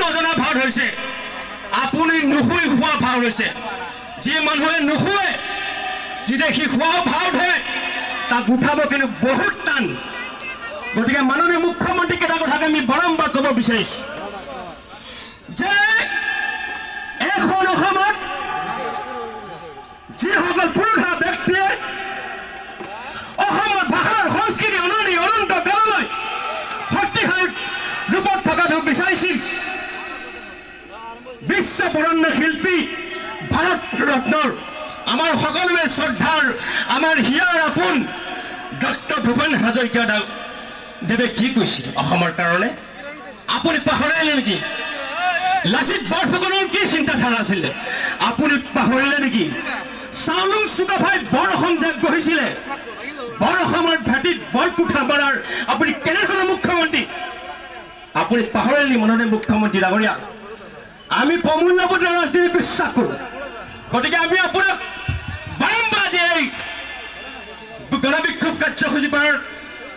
নজনা ভাৱ হৈছে আপুনি নুশুই খোৱা ভাৱ হৈছে যি মানুহে নুশুৱে যেতিয়া সি খোৱাও ভাৱ হয় তাক উঠাব কিন্তু বহুত টান গতিকে মাননীয় মুখ্যমন্ত্ৰীক এটা কথাকে আমি বাৰম্বাৰ ক'ব বিচাৰিছোঁ যে এখন অসমত যিসকল পুৰুষা ব্যক্তিয়ে অসমৰ ভাষাৰ সংস্কৃতি অনন্ত কাললৈ শক্তিশালী ৰূপত থকাটো বিচাৰিছিল বিশ্ব বৰণ্য শিল্পী ভাৰত ৰত্নৰ আমাৰ সকলোৱে শ্ৰদ্ধাৰ আমাৰ হিয়াৰ আপোন ডক্টৰ ভূপেন হাজৰিকা দেৱে কি কৈছিল অসমৰ কাৰণে আপুনি পাহৰিলে নেকি লাচিত বৰফুকনৰ কি চিন্তাধাৰা আছিলে আপুনি পাহৰিলে নেকি চাউলুং চুকাফাই বৰ অসম যাক গঢ়িছিলে বৰ অসমৰ ভেটিত বৰকুঠা মাৰাৰ আপুনি কেনেধৰণৰ মুখ্যমন্ত্ৰী আপুনি পাহৰিলে নি মাননীয় মুখ্যমন্ত্ৰী ডাঙৰীয়া আমি প্ৰমূল্যবোধ ৰাজনীতি বিশ্বাস কৰোঁ গতিকে আমি আপোনাক বাৰম্বাৰ যে এই গণবিক্ষোভ কাৰ্যসূচী